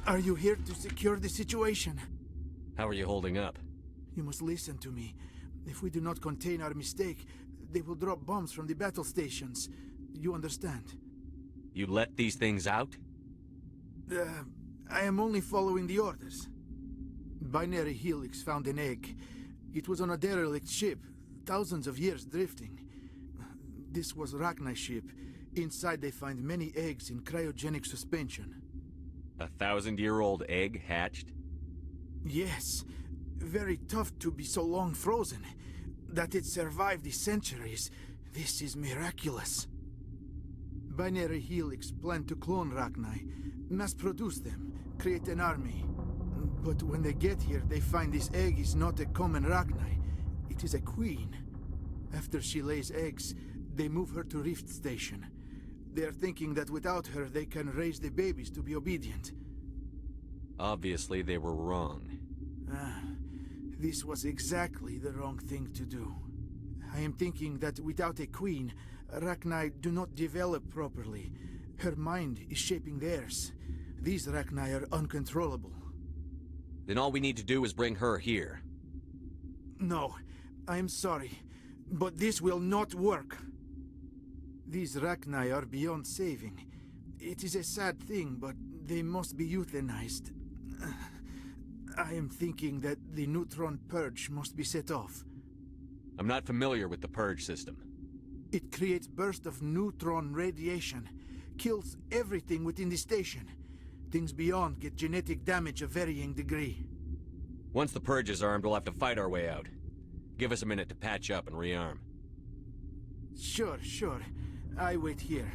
Are you here to secure the situation? How are you holding up? You must listen to me. If we do not contain our mistake, they will drop bombs from the battle stations. You understand? You let these things out? I am only following the orders. Binary Helix found an egg. It was on a derelict ship, thousands of years drifting. This was Rachni's ship. Inside they find many eggs in cryogenic suspension. 1,000-year-old egg hatched? Yes. Very tough to be so long frozen. That it survived the centuries. This is miraculous. Binary Helix planned to clone Rachni, mass-produce them, create an army. But when they get here, they find this egg is not a common Rachni. It is a queen. After she lays eggs, they move her to Rift Station. They are thinking that without her, they can raise the babies to be obedient. Obviously, they were wrong. This was exactly the wrong thing to do. I am thinking that without a queen, Rachni do not develop properly. Her mind is shaping theirs. These Rachni are uncontrollable. Then all we need to do is bring her here. No, I am sorry, but this will not work. These Rachni are beyond saving. It is a sad thing, but they must be euthanized. I am thinking that the neutron purge must be set off. I'm not familiar with the purge system. It creates bursts of neutron radiation, kills everything within the station. Things beyond get genetic damage of varying degree. Once the purge is armed, we'll have to fight our way out. Give us a minute to patch up and rearm. Sure. I wait here.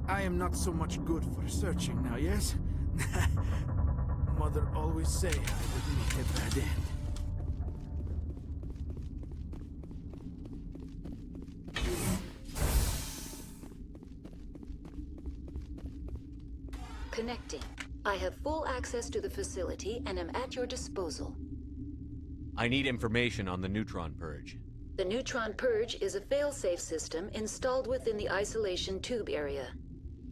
I am not so much good for searching now, yes? Mother always say I would meet a bad end. Connecting. I have full access to the facility and am at your disposal. I need information on the neutron purge. The neutron purge is a fail-safe system installed within the isolation tube area.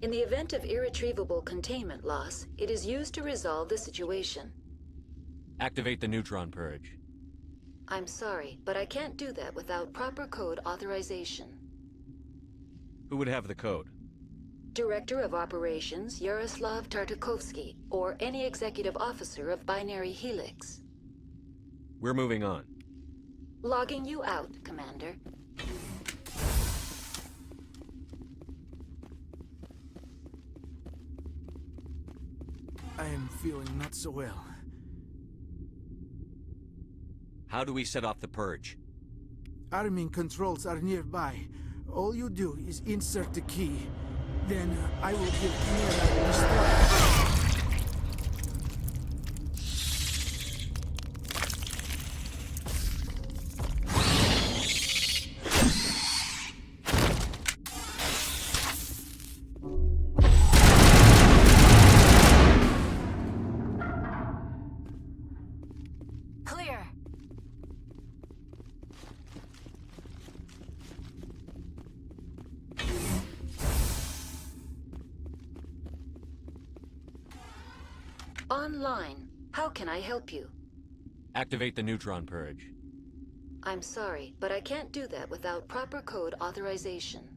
In the event of irretrievable containment loss, it is used to resolve the situation. Activate the neutron purge. I'm sorry, but I can't do that without proper code authorization. Who would have the code? Director of Operations Yaroslav Tartakovsky, or any executive officer of Binary Helix. We're moving on. Logging you out, Commander. I am feeling not so well. How do we set off the purge? Arming controls are nearby. All you do is insert the key. Then I will give Mira the start. Clear. Online. How can I help you? Activate the neutron purge. I'm sorry, but I can't do that without proper code authorization.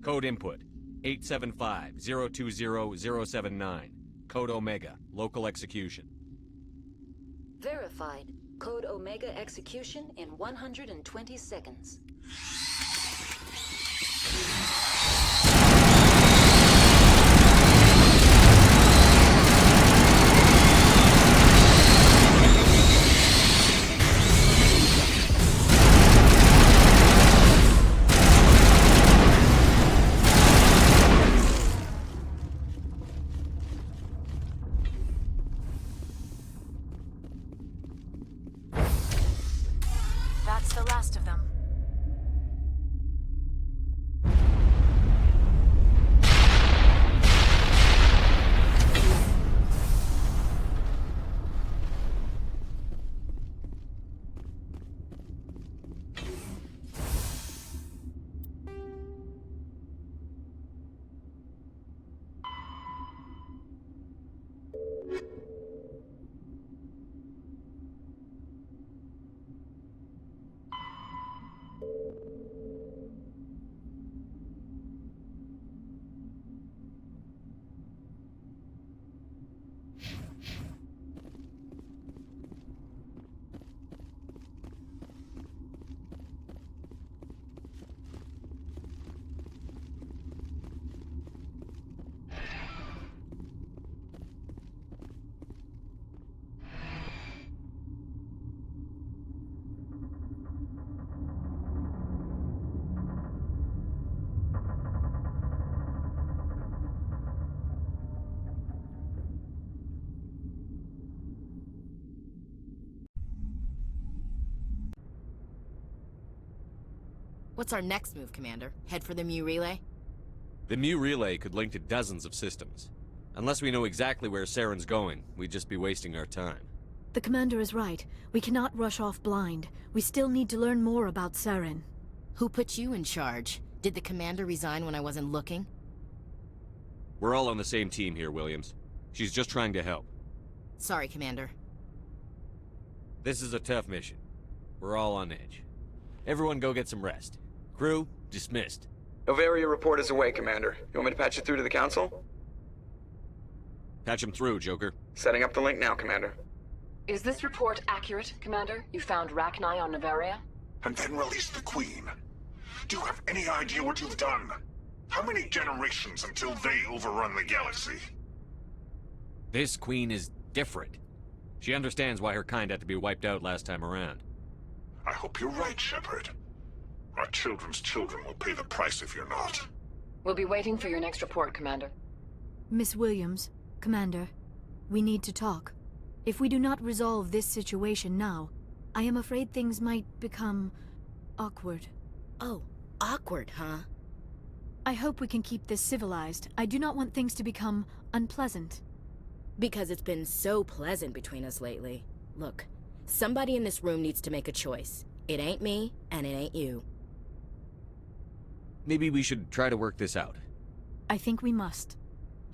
Code input 875-020-079. Code Omega. Local execution. Verified. Code Omega execution in 120 seconds. That's the last of them. What's our next move, Commander? Head for the Mu relay? The Mu relay could link to dozens of systems. Unless we know exactly where Saren's going, we'd just be wasting our time. The Commander is right. We cannot rush off blind. We still need to learn more about Saren. Who put you in charge? Did the Commander resign when I wasn't looking? We're all on the same team here, Williams. She's just trying to help. Sorry, Commander. This is a tough mission. We're all on edge. Everyone go get some rest. Crew, dismissed. Novaria report is away, Commander. You want me to patch it through to the Council? Patch him through, Joker. Setting up the link now, Commander. Is this report accurate, Commander? You found Rachni on Novaria? And then released the Queen. Do you have any idea what you've done? How many generations until they overrun the galaxy? This Queen is different. She understands why her kind had to be wiped out last time around. I hope you're right, Shepard. Our children's children will pay the price if you're not. We'll be waiting for your next report, Commander. Miss Williams, Commander, we need to talk. If we do not resolve this situation now, I am afraid things might become awkward. Oh, awkward, huh? I hope we can keep this civilized. I do not want things to become unpleasant. Because it's been so pleasant between us lately. Look, somebody in this room needs to make a choice. It ain't me, and it ain't you. Maybe we should try to work this out. I think we must.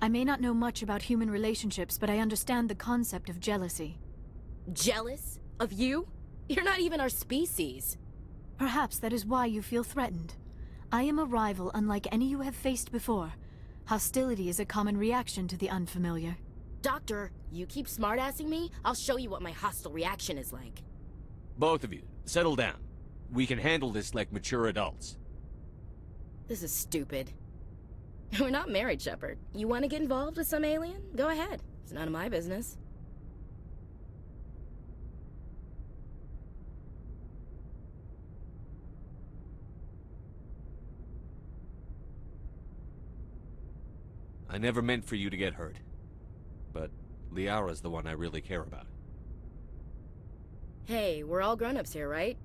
I may not know much about human relationships, but I understand the concept of jealousy. Jealous? Of you? You're not even our species. Perhaps that is why you feel threatened. I am a rival unlike any you have faced before. Hostility is a common reaction to the unfamiliar. Doctor, you keep smartassing me, I'll show you what my hostile reaction is like. Both of you, settle down. We can handle this like mature adults. This is stupid. We're not married, Shepard. You want to get involved with some alien? Go ahead. It's none of my business. I never meant for you to get hurt. But Liara's the one I really care about. Hey, we're all grown-ups here, right?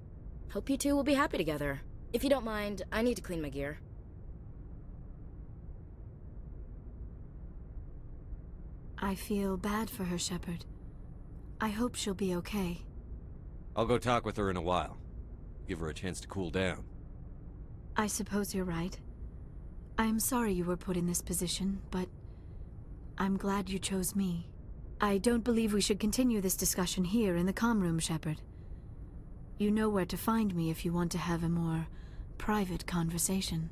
Hope you two will be happy together. If you don't mind, I need to clean my gear. I feel bad for her, Shepard. I hope she'll be okay. I'll go talk with her in a while. Give her a chance to cool down. I suppose you're right. I am sorry you were put in this position, but I'm glad you chose me. I don't believe we should continue this discussion here in the comm room, Shepard. You know where to find me if you want to have a more private conversation.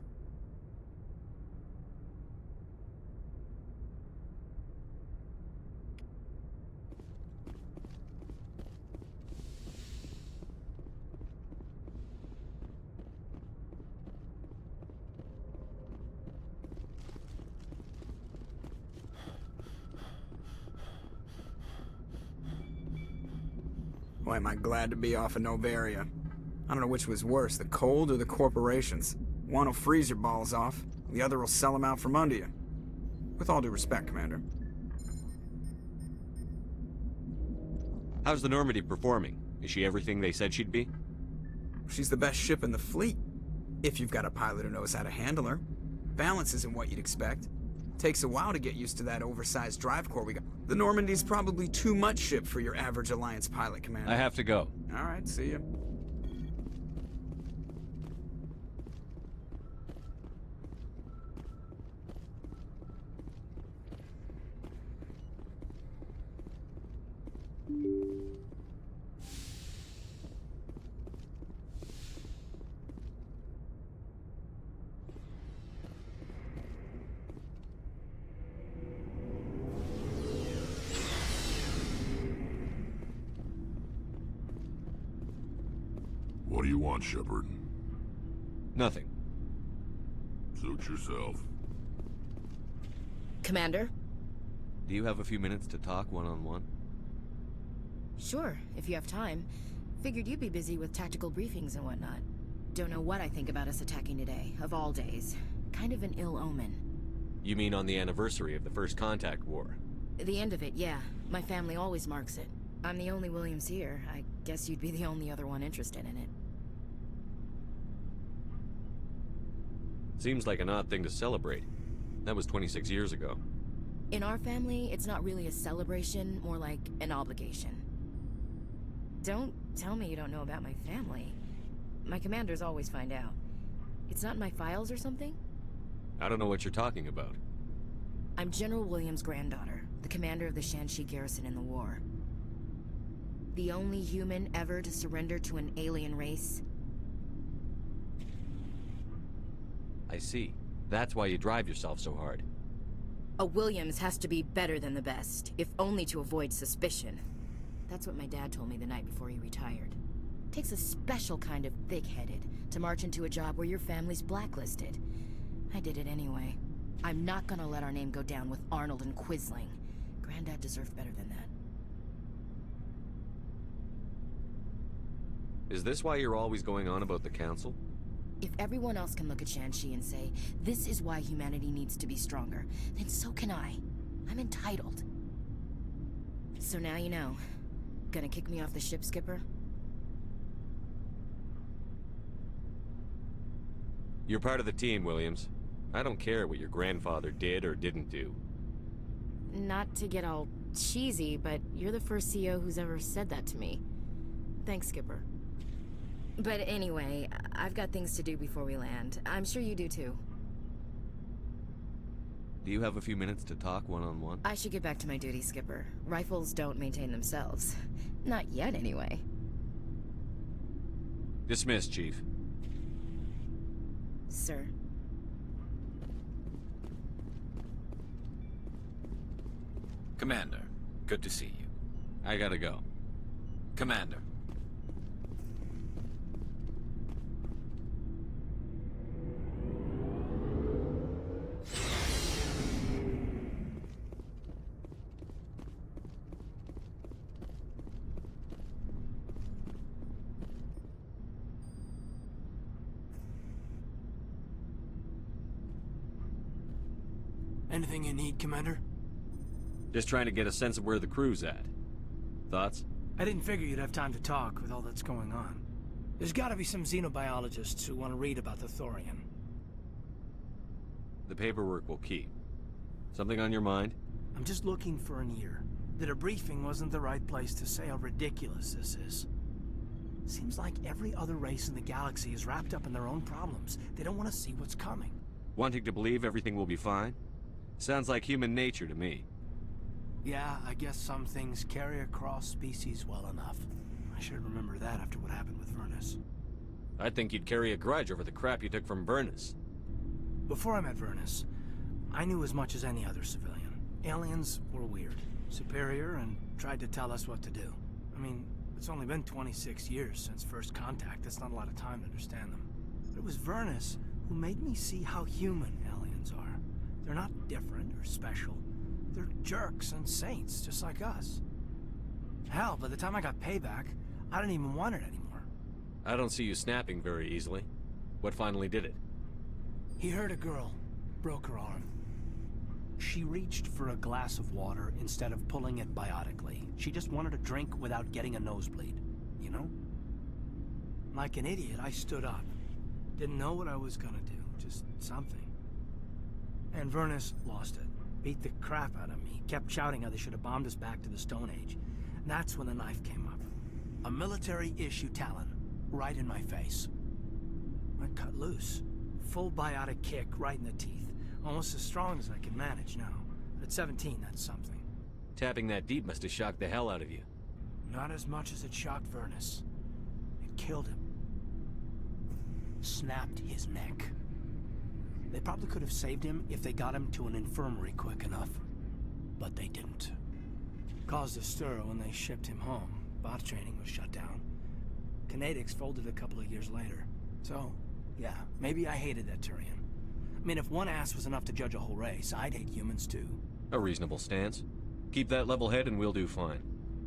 Boy, am I glad to be off of Novaria. I don't know which was worse, the cold or the corporations. One will freeze your balls off, the other will sell them out from under you. With all due respect, Commander. How's the Normandy performing? Is she everything they said she'd be? She's the best ship in the fleet. If you've got a pilot who knows how to handle her. Balance isn't what you'd expect. Takes a while to get used to that oversized drive core we got. The Normandy's probably too much ship for your average Alliance pilot, Commander. I have to go. All right, see ya. What do you want, Shepard? Nothing. Suit yourself. Commander? Do you have a few minutes to talk one-on-one? Sure, if you have time. Figured you'd be busy with tactical briefings and whatnot. Don't know what I think about us attacking today, of all days. Kind of an ill omen. You mean on the anniversary of the First Contact War? The end of it, yeah. My family always marks it. I'm the only Williams here. I guess you'd be the only other one interested in it. Seems like an odd thing to celebrate. That was 26 years ago. In our family, it's not really a celebration, more like an obligation. Don't tell me you don't know about my family. My commanders always find out. It's not in my files or something? I don't know what you're talking about. I'm General Williams' granddaughter, the commander of the Shanxi garrison in the war. The only human ever to surrender to an alien race. I see. That's why you drive yourself so hard. A Williams has to be better than the best, if only to avoid suspicion. That's what my dad told me the night before he retired. Takes a special kind of thick-headed to march into a job where your family's blacklisted. I did it anyway. I'm not gonna let our name go down with Arnold and Quisling. Granddad deserved better than that. Is this why you're always going on about the Council? If everyone else can look at Shanxi and say, this is why humanity needs to be stronger, then so can I. I'm entitled. So now you know. Gonna kick me off the ship, Skipper? You're part of the team, Williams. I don't care what your grandfather did or didn't do. Not to get all cheesy, but you're the first CEO who's ever said that to me. Thanks, Skipper. But anyway, I've got things to do before we land. I'm sure you do too. Do you have a few minutes to talk one-on-one? I should get back to my duty, Skipper. Rifles don't maintain themselves. Not yet, anyway. Dismissed, Chief. Sir. Commander, good to see you. I gotta go. Commander. Anything you need, Commander? Just trying to get a sense of where the crew's at. Thoughts? I didn't figure you'd have time to talk with all that's going on. There's gotta be some xenobiologists who want to read about the Thorian. The paperwork will keep. Something on your mind? I'm just looking for an ear. The debriefing wasn't the right place to say how ridiculous this is. Seems like every other race in the galaxy is wrapped up in their own problems. They don't want to see what's coming. Wanting to believe everything will be fine? Sounds like human nature to me. Yeah, I guess some things carry across species well enough. I should remember that after what happened with Vernus. I think you'd carry a grudge over the crap you took from Vernus. Before I met Vernus, I knew as much as any other civilian. Aliens were weird, superior, and tried to tell us what to do. I mean, it's only been 26 years since first contact. That's not a lot of time to understand them. But it was Vernus who made me see how human aliens are. They're not different or special. They're jerks and saints, just like us. Hell, by the time I got payback, I didn't even want it anymore. I don't see you snapping very easily. What finally did it? He hurt a girl, broke her arm. She reached for a glass of water instead of pulling it biotically. She just wanted a drink without getting a nosebleed, you know? Like an idiot, I stood up. Didn't know what I was gonna do, just something. And Vernus lost it. Beat the crap out of me. Kept shouting how they should have bombed us back to the Stone Age. And that's when the knife came up. A military-issue talon, right in my face. I cut loose. Full biotic kick right in the teeth. Almost as strong as I can manage now. But at 17, that's something. Tapping that deep must have shocked the hell out of you. Not as much as it shocked Vernus. It killed him. Snapped his neck. They probably could have saved him if they got him to an infirmary quick enough. But they didn't. Caused a stir when they shipped him home. Bot training was shut down. Kinetics folded a couple of years later. So, yeah, maybe I hated that Turian. I mean, if one ass was enough to judge a whole race, I'd hate humans too. A reasonable stance. Keep that level head and we'll do fine.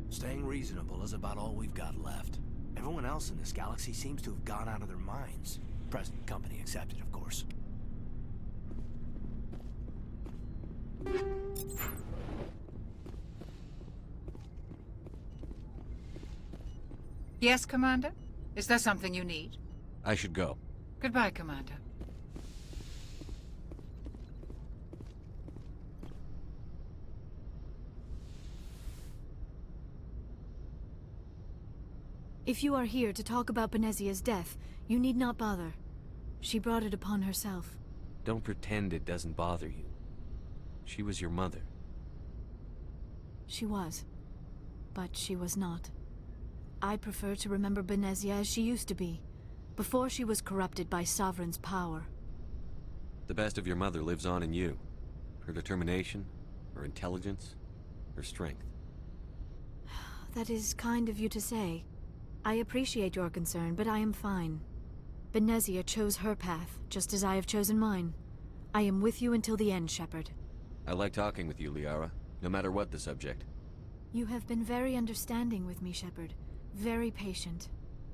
Staying reasonable is about all we've got left. Everyone else in this galaxy seems to have gone out of their minds. Present company accepted, of course. Yes, Commander? Is there something you need? I should go. Goodbye, Commander. If you are here to talk about Benezia's death, you need not bother. She brought it upon herself. Don't pretend it doesn't bother you. She was your mother. She was. But she was not. I prefer to remember Benezia as she used to be, before she was corrupted by Sovereign's power. The best of your mother lives on in you. Her determination, her intelligence, her strength. That is kind of you to say. I appreciate your concern, but I am fine. Benezia chose her path, just as I have chosen mine. I am with you until the end, Shepard. I like talking with you, Liara, no matter what the subject. You have been very understanding with me, Shepard. Very patient.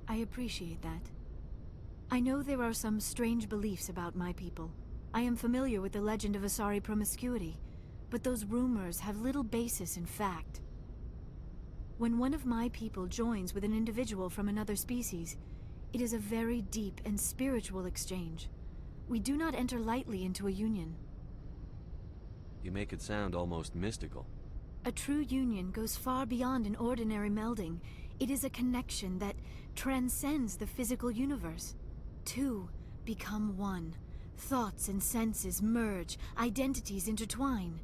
I appreciate that. I know there are some strange beliefs about my people. I am familiar with the legend of Asari promiscuity, but those rumors have little basis in fact. When one of my people joins with an individual from another species, it is a very deep and spiritual exchange. We do not enter lightly into a union. You make it sound almost mystical. A true union goes far beyond an ordinary melding. It is a connection that transcends the physical universe. Two become one. Thoughts and senses merge, identities intertwine.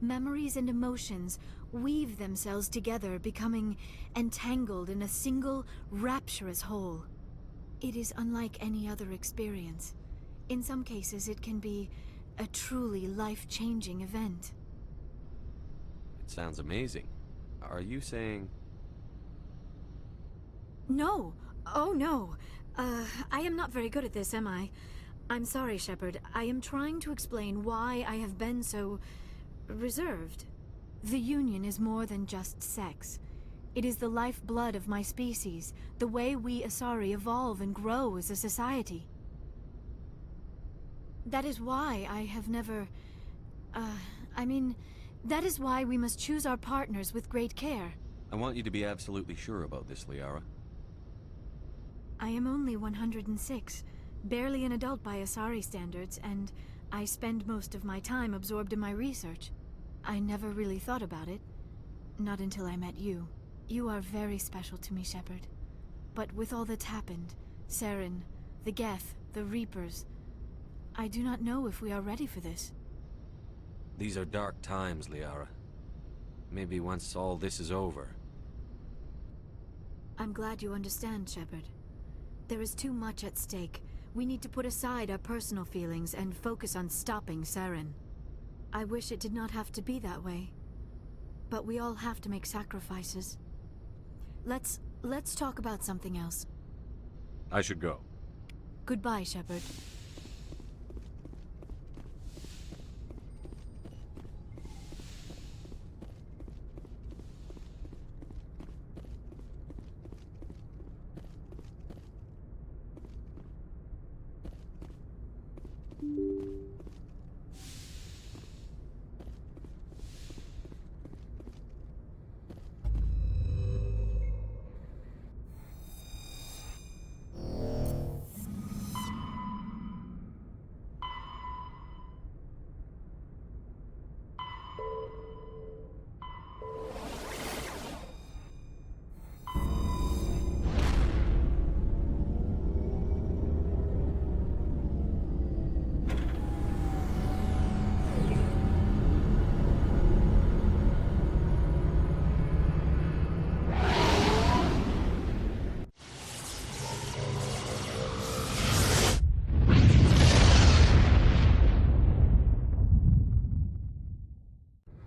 Memories and emotions weave themselves together, becoming entangled in a single, rapturous whole. It is unlike any other experience. In some cases, it can be a truly life-changing event. It sounds amazing. Are you saying... No! Oh, no! I am not very good at this, am I? I'm sorry, Shepard. I am trying to explain why I have been so... reserved. The Union is more than just sex. It is the lifeblood of my species, the way we Asari evolve and grow as a society. That is why I have never... that is why we must choose our partners with great care. I want you to be absolutely sure about this, Liara. I am only 106, barely an adult by Asari standards, and I spend most of my time absorbed in my research. I never really thought about it. Not until I met you. You are very special to me, Shepard. But with all that's happened, Saren, the Geth, the Reapers, I do not know if we are ready for this. These are dark times, Liara. Maybe once all this is over. I'm glad you understand, Shepard. There is too much at stake. We need to put aside our personal feelings and focus on stopping Saren. I wish it did not have to be that way. But we all have to make sacrifices. Let's talk about something else. I should go. Goodbye, Shepard.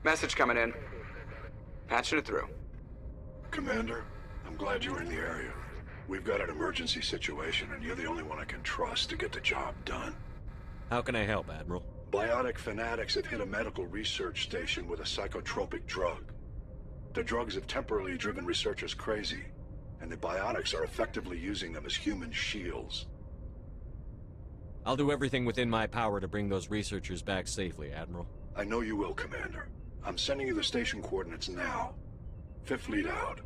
Message coming in. Patching it through. Commander, I'm glad you're in the area. We've got an emergency situation, and you're the only one I can trust to get the job done. How can I help, Admiral? Biotic fanatics have hit a medical research station with a psychotropic drug. The drugs have temporarily driven researchers crazy, and the biotics are effectively using them as human shields. I'll do everything within my power to bring those researchers back safely, Admiral. I know you will, Commander. I'm sending you the station coordinates now. Fifth Fleet out.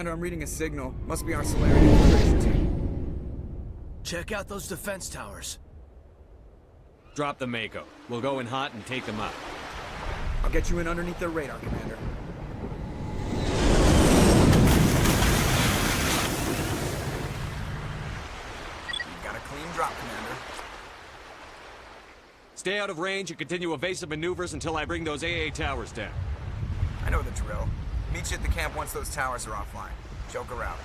Commander, I'm reading a signal. Must be our Solarian infiltration team. Check out those defense towers. Drop the Mako. We'll go in hot and take them out. I'll get you in underneath their radar, Commander. You've got a clean drop, Commander. Stay out of range and continue evasive maneuvers until I bring those AA towers down. I know the drill. Meet you at the camp once those towers are offline. Joker out.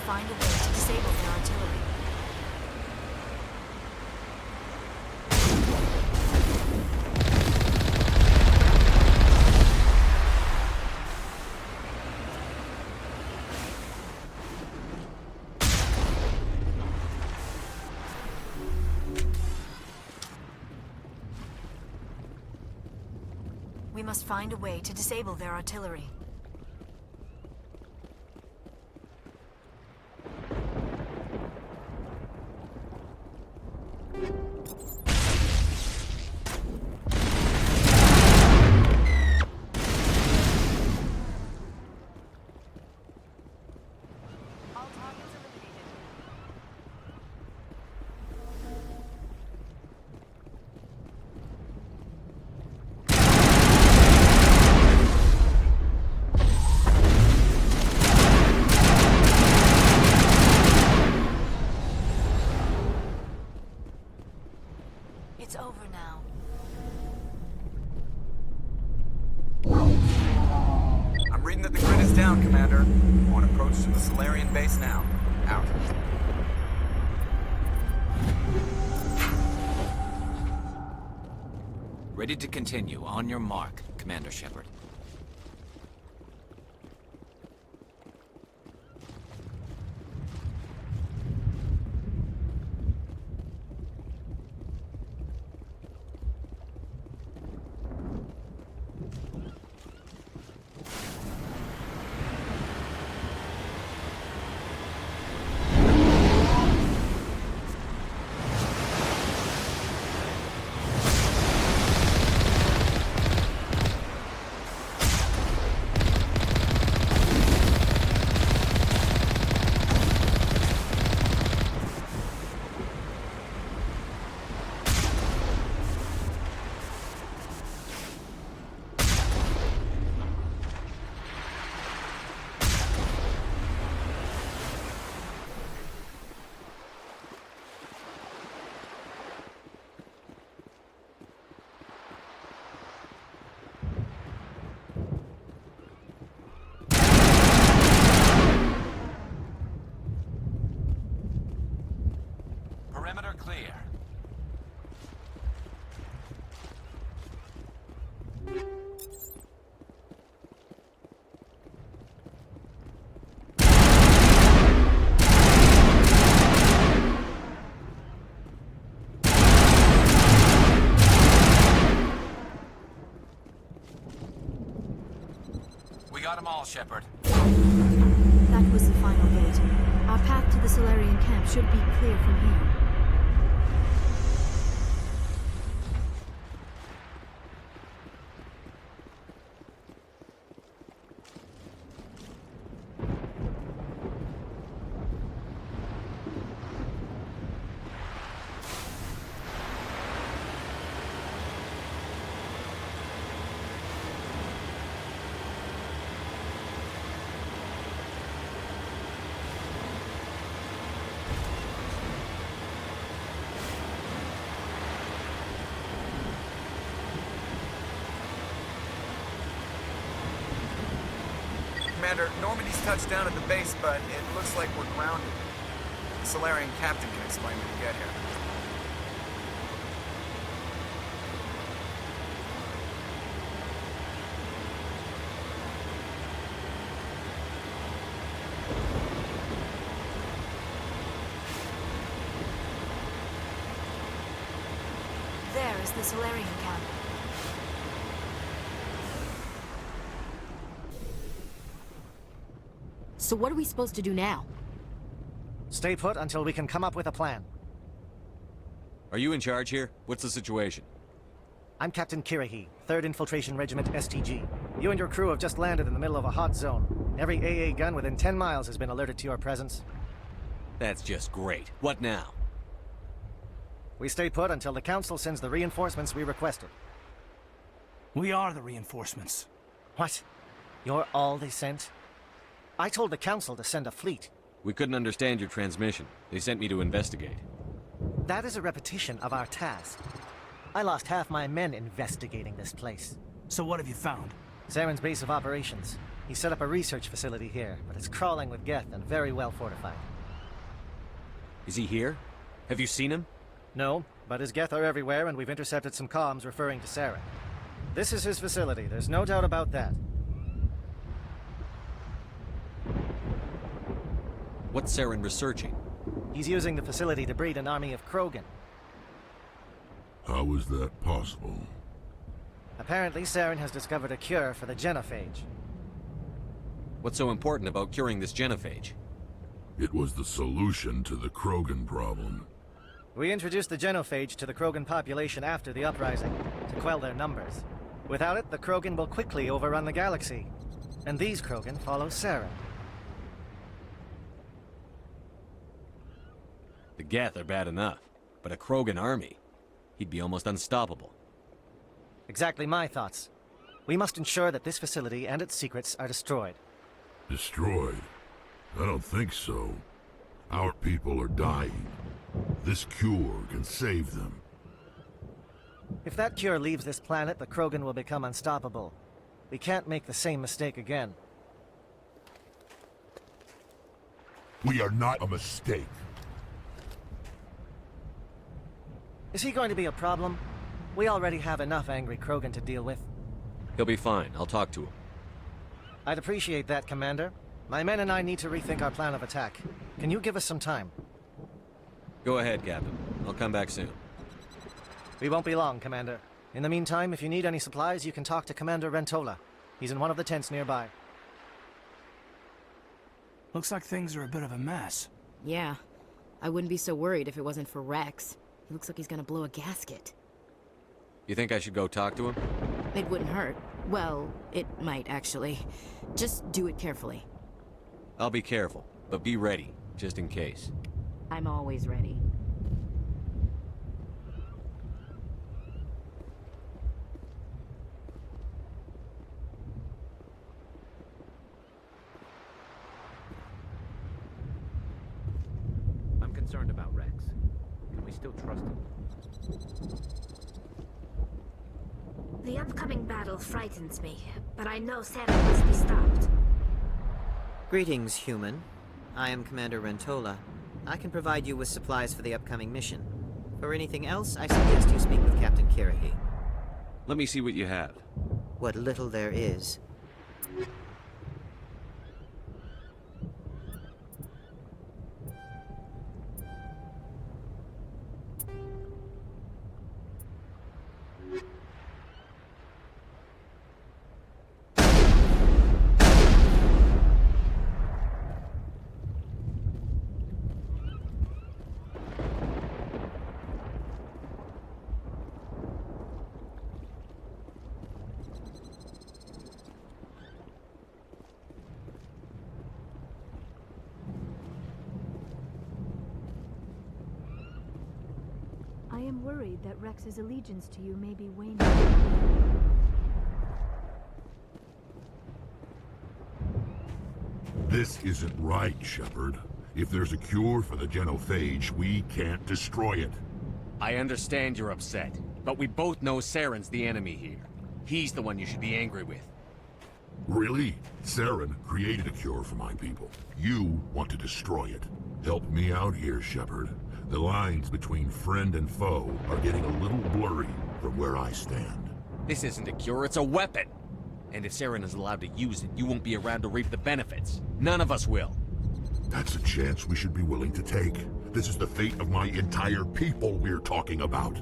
find a way to disable their artillery. We must find a way to disable their artillery. It's over now. I'm reading that the grid is down, Commander. On approach to the Solarian base now. Out. Ready to continue. On your mark, Commander Shepard. Perimeter clear. We got them all, Shepard. That was the final gate. Our path to the Solarian camp should be clear from here. Commander, Normandy's touched down at the base, but it looks like we're grounded. The Solarian captain can explain when you get here. There is the Solarian camp. So what are we supposed to do now? Stay put until we can come up with a plan. Are you in charge here? What's the situation? I'm Captain Kirahi, 3rd Infiltration Regiment STG. You and your crew have just landed in the middle of a hot zone. Every AA gun within 10 miles has been alerted to your presence. That's just great. What now? We stay put until the Council sends the reinforcements we requested. We are the reinforcements. What? You're all they sent? I told the Council to send a fleet. We couldn't understand your transmission. They sent me to investigate. That is a repetition of our task. I lost half my men investigating this place. So what have you found? Saren's base of operations. He set up a research facility here, but it's crawling with Geth and very well fortified. Is he here? Have you seen him? No, but his Geth are everywhere, and we've intercepted some comms referring to Saren. This is his facility, there's no doubt about that. What's Saren researching? He's using the facility to breed an army of Krogan. How is that possible? Apparently, Saren has discovered a cure for the genophage. What's so important about curing this genophage? It was the solution to the Krogan problem. We introduced the genophage to the Krogan population after the uprising, to quell their numbers. Without it, the Krogan will quickly overrun the galaxy. And these Krogan follow Saren. The Geth are bad enough, but a Krogan army? He'd be almost unstoppable. Exactly my thoughts. We must ensure that this facility and its secrets are destroyed. Destroyed? I don't think so. Our people are dying. This cure can save them. If that cure leaves this planet, the Krogan will become unstoppable. We can't make the same mistake again. We are not a mistake. Is he going to be a problem? We already have enough angry Krogan to deal with. He'll be fine. I'll talk to him. I'd appreciate that, Commander. My men and I need to rethink our plan of attack. Can you give us some time? Go ahead, Captain. I'll come back soon. We won't be long, Commander. In the meantime, if you need any supplies, you can talk to Commander Rentola. He's in one of the tents nearby. Looks like things are a bit of a mess. Yeah. I wouldn't be so worried if it wasn't for Rex. He looks like he's gonna blow a gasket. You think I should go talk to him? It wouldn't hurt. Well, it might, actually. Just do it carefully. I'll be careful, but be ready, just in case. I'm always ready. I'm concerned about Rex. Can we still trust him? The upcoming battle frightens me, but I know Saren must be stopped. Greetings, human. I am Commander Rentola. I can provide you with supplies for the upcoming mission. For anything else, I suggest you speak with Captain Kirahi. Let me see what you have. What little there is. I am worried that Rex's allegiance to you may be waning. This isn't right, Shepard. If there's a cure for the genophage, we can't destroy it. I understand you're upset, but we both know Saren's the enemy here. He's the one you should be angry with. Really? Saren created a cure for my people. You want to destroy it. Help me out here, Shepard. The lines between friend and foe are getting a little blurry from where I stand. This isn't a cure, it's a weapon! And if Saren is allowed to use it, you won't be around to reap the benefits. None of us will. That's a chance we should be willing to take. This is the fate of my entire people we're talking about.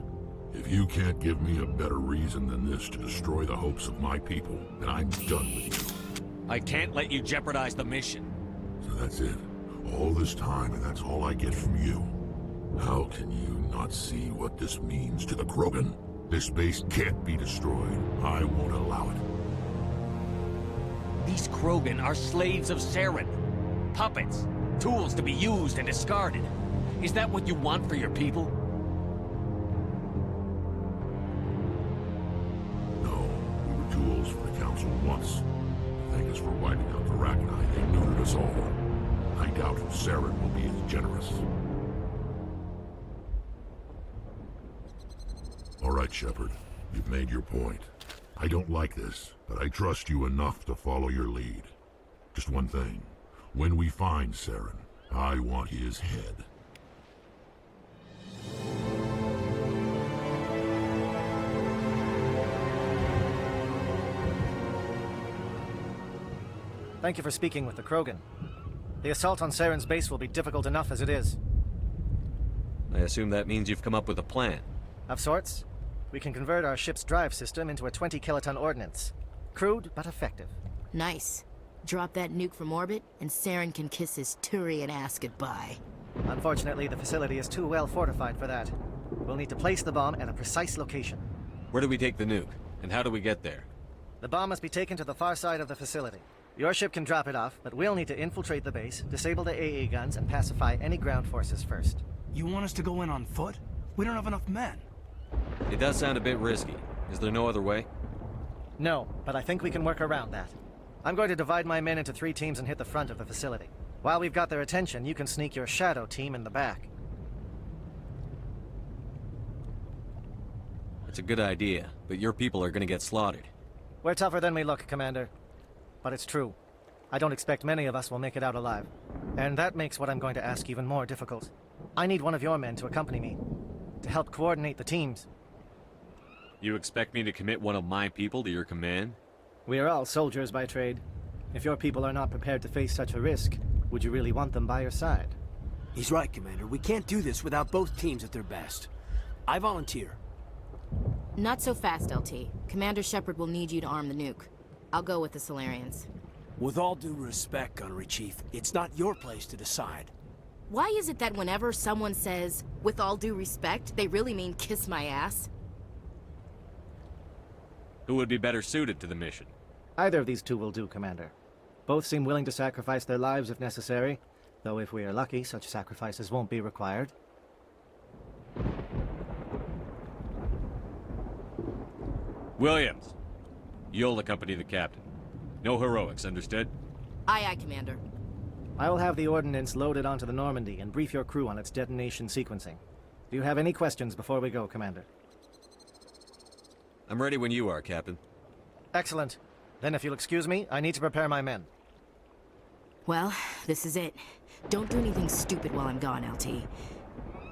If you can't give me a better reason than this to destroy the hopes of my people, then I'm done with you. I can't let you jeopardize the mission. So that's it. All this time, and that's all I get from you. How can you not see what this means to the Krogan? This base can't be destroyed. I won't allow it. These Krogan are slaves of Saren. Puppets. Tools to be used and discarded. Is that what you want for your people? No, we were tools for the Council once. Thank us for wiping out the Rachni. They neutered us all. I doubt Saren will be as generous. All right, Shepard. You've made your point. I don't like this, but I trust you enough to follow your lead. Just one thing. When we find Saren, I want his head. Thank you for speaking with the Krogan. The assault on Saren's base will be difficult enough as it is. I assume that means you've come up with a plan. Of sorts. We can convert our ship's drive system into a 20-kiloton ordnance. Crude, but effective. Nice. Drop that nuke from orbit, and Saren can kiss his Turian ass goodbye. Unfortunately, the facility is too well fortified for that. We'll need to place the bomb at a precise location. Where do we take the nuke? And how do we get there? The bomb must be taken to the far side of the facility. Your ship can drop it off, but we'll need to infiltrate the base, disable the AA guns, and pacify any ground forces first. You want us to go in on foot? We don't have enough men. It does sound a bit risky. Is there no other way? No, but I think we can work around that. I'm going to divide my men into 3 teams and hit the front of the facility. While we've got their attention, you can sneak your shadow team in the back. It's a good idea, but your people are gonna get slaughtered. We're tougher than we look, Commander. But it's true. I don't expect many of us will make it out alive. And that makes what I'm going to ask even more difficult. I need one of your men to accompany me, to help coordinate the teams. You expect me to commit one of my people to your command? We are all soldiers by trade. If your people are not prepared to face such a risk, would you really want them by your side? He's right, Commander. We can't do this without both teams at their best. I volunteer. Not so fast, LT. Commander Shepard will need you to arm the nuke. I'll go with the Solarians. With all due respect, Gunnery Chief, it's not your place to decide. Why is it that whenever someone says, with all due respect, they really mean kiss my ass? Who would be better suited to the mission? Either of these two will do, Commander. Both seem willing to sacrifice their lives if necessary, though if we are lucky, such sacrifices won't be required. Williams, you'll accompany the captain. No heroics, understood? Aye, aye, Commander. I will have the ordnance loaded onto the Normandy and brief your crew on its detonation sequencing. Do you have any questions before we go, Commander? I'm ready when you are, Captain. Excellent. Then if you'll excuse me, I need to prepare my men. Well, this is it. Don't do anything stupid while I'm gone, LT.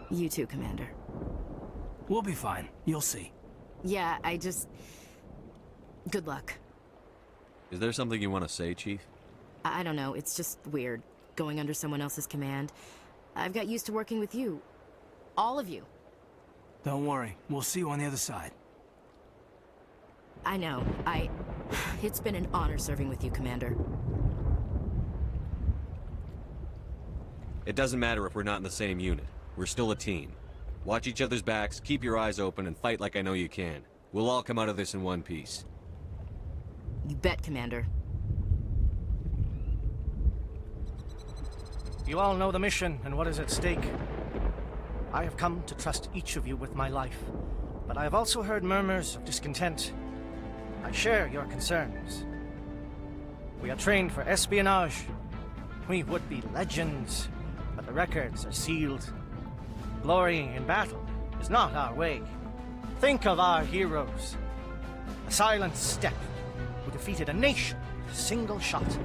You too, Commander. We'll be fine. You'll see. Yeah, good luck. Is there something you want to say, Chief? I don't know, it's just weird, going under someone else's command. I've got used to working with you. All of you. Don't worry. We'll see you on the other side. I know. It's been an honor serving with you, Commander. It doesn't matter if we're not in the same unit. We're still a team. Watch each other's backs, keep your eyes open, and fight like I know you can. We'll all come out of this in one piece. You bet, Commander. You all know the mission and what is at stake. I have come to trust each of you with my life, but I have also heard murmurs of discontent. I share your concerns. We are trained for espionage. We would be legends, but the records are sealed. Glorying in battle is not our way. Think of our heroes. A silent step who defeated a nation with a single shot.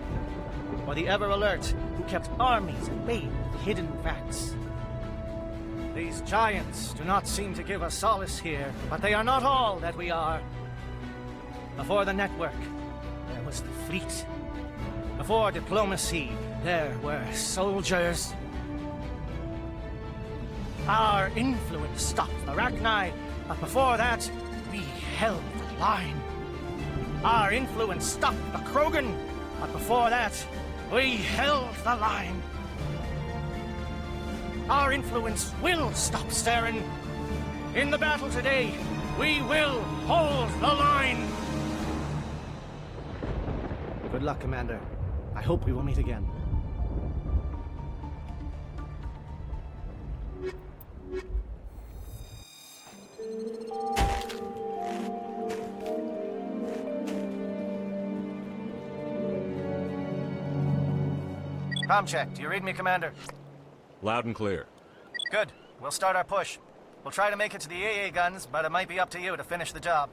Or the ever-alert who kept armies at bay with hidden facts. These giants do not seem to give us solace here, but they are not all that we are. Before the network, there was the fleet. Before diplomacy, there were soldiers. Our influence stopped the Rachni, but before that, we held the line. Our influence stopped the Krogan, but before that, we held the line. Our influence will stop Saren. In the battle today, we will hold the line. Good luck, Commander. I hope we will meet again. Comm check. Do you read me, Commander? Loud and clear. Good. We'll start our push. We'll try to make it to the AA guns, but it might be up to you to finish the job.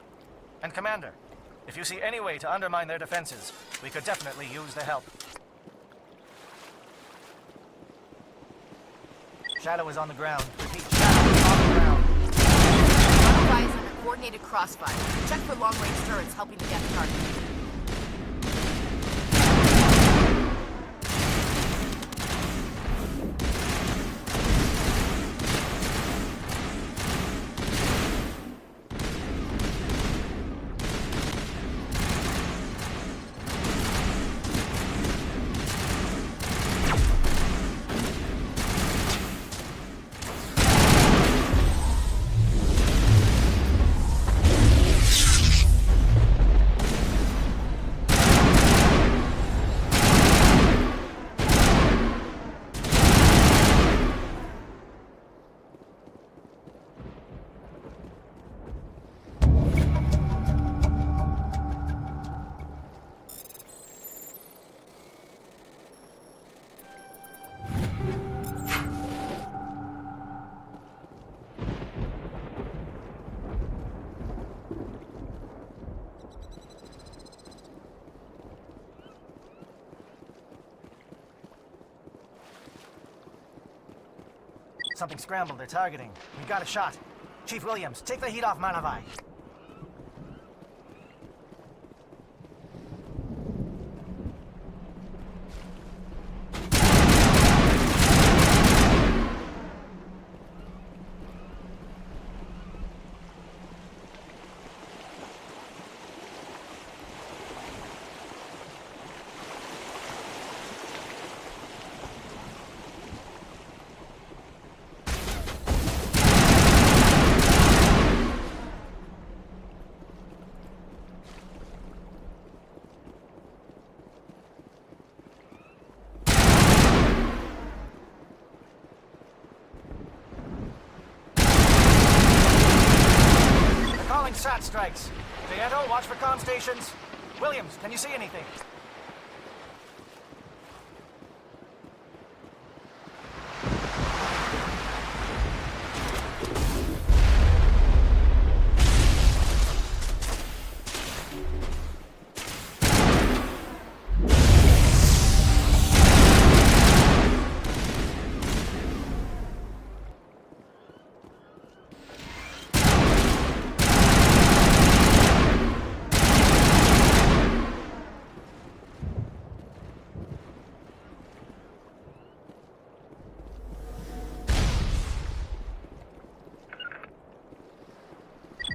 And Commander, if you see any way to undermine their defenses, we could definitely use the help. Shadow is on the ground. Repeat, Shadow is on the ground. Manavai is under coordinated crossfire. Check for long-range turrets helping to get the target. Something scrambled. They're targeting. We've got a shot. Chief Williams, take the heat off Manavai. SAT strikes. Vieto, watch for comm stations. Williams, can you see anything?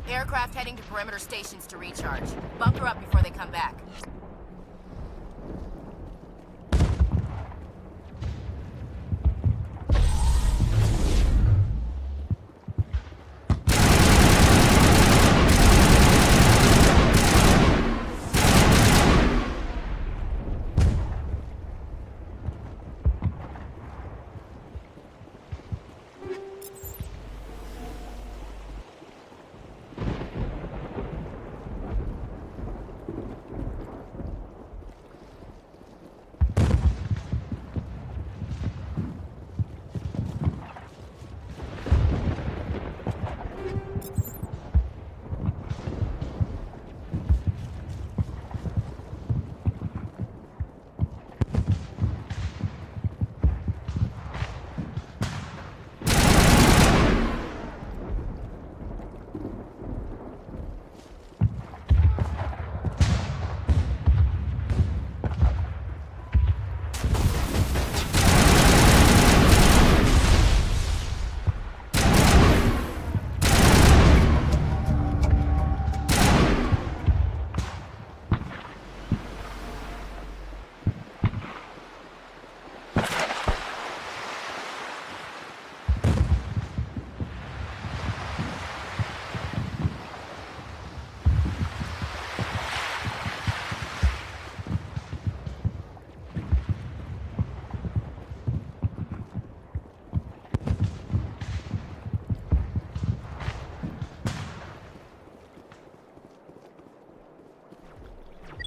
Aircraft heading to perimeter stations to recharge. Bunker up before they come back.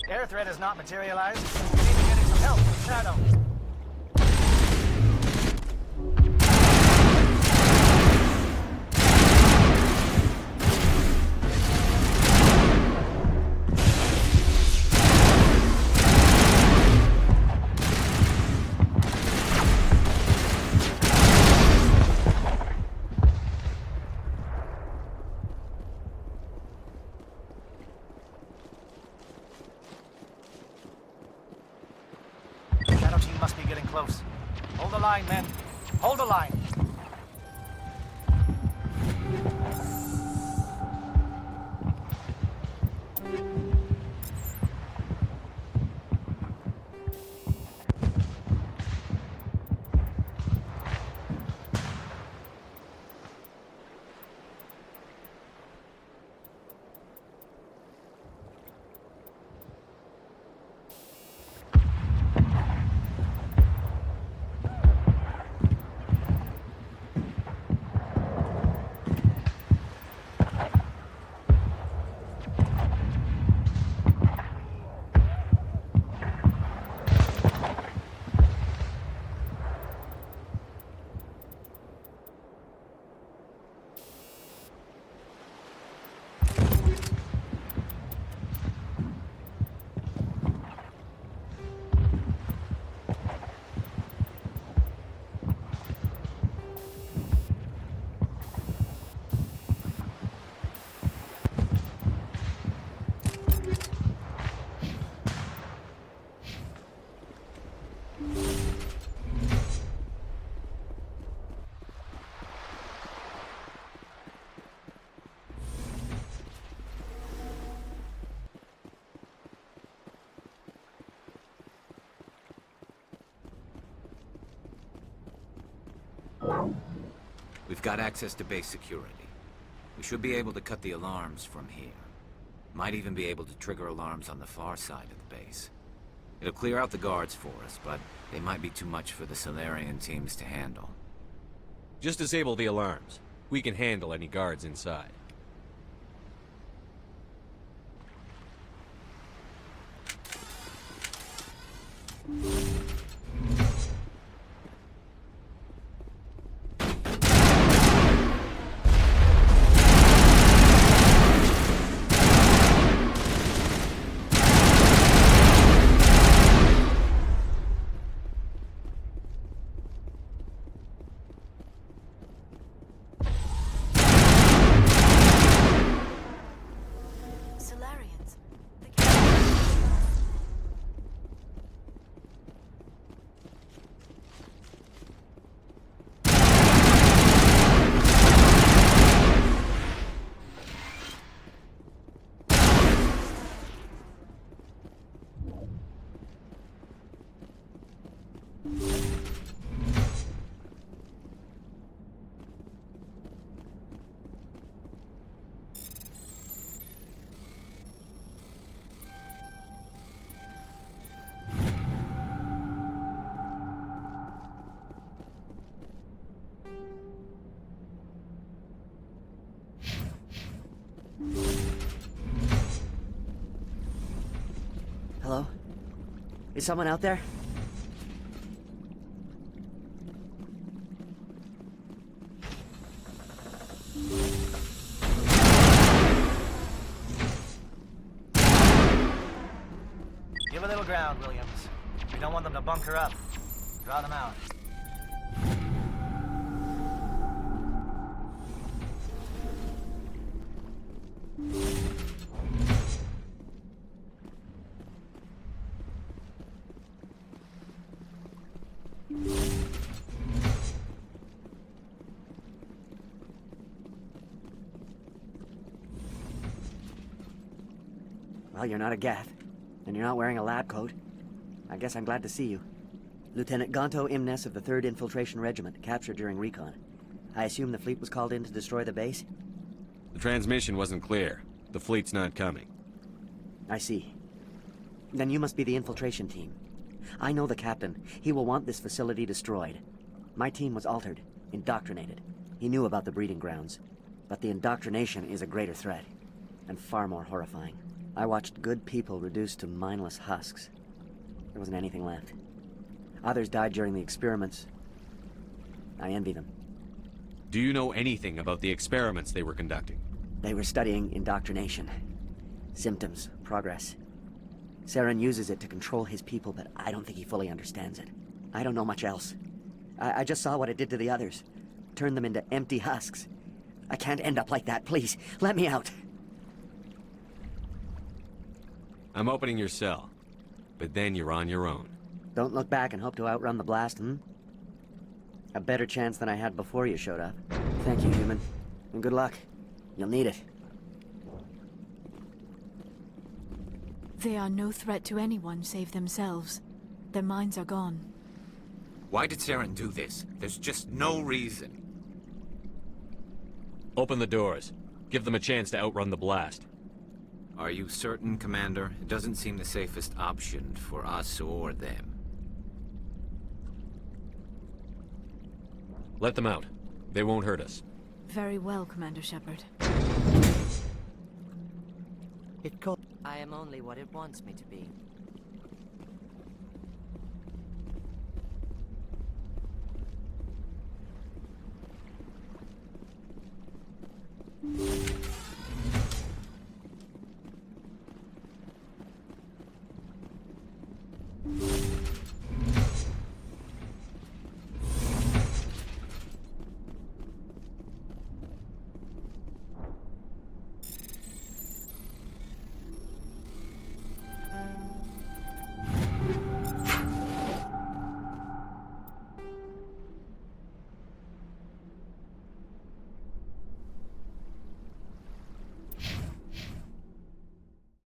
Air threat has not materialized. We need to get in some help from Shadow. team must be getting close. Hold the line, men. Hold the line. We've got access to base security. We should be able to cut the alarms from here. Might even be able to trigger alarms on the far side of the base. It'll clear out the guards for us, but they might be too much for the Solarian teams to handle. Just disable the alarms. We can handle any guards inside. Solarians. Hello? Is someone out there? Give a little ground, Williams. We don't want them to bunker up. Draw them out. Well, you're not a Geth, and you're not wearing a lab coat. I guess I'm glad to see you. Lieutenant Gonto Imnes of the 3rd Infiltration Regiment, captured during recon. I assume the fleet was called in to destroy the base? The transmission wasn't clear. The fleet's not coming. I see. Then you must be the infiltration team. I know the captain. He will want this facility destroyed. My team was altered, indoctrinated. He knew about the breeding grounds. But the indoctrination is a greater threat, and far more horrifying. I watched good people reduced to mindless husks. There wasn't anything left. Others died during the experiments. I envy them. Do you know anything about the experiments they were conducting? They were studying indoctrination. Symptoms, progress. Saren uses it to control his people, but I don't think he fully understands it. I don't know much else. I just saw what it did to the others. Turned them into empty husks. I can't end up like that, please. Let me out. I'm opening your cell, but then you're on your own. Don't look back and hope to outrun the blast, hmm? A better chance than I had before you showed up. Thank you, human. And good luck. You'll need it. They are no threat to anyone save themselves. Their minds are gone. Why did Saren do this? There's just no reason. Open the doors. Give them a chance to outrun the blast. Are you certain, Commander? It doesn't seem the safest option for us or them. Let them out. They won't hurt us. Very well, Commander Shepard. I am only what it wants me to be.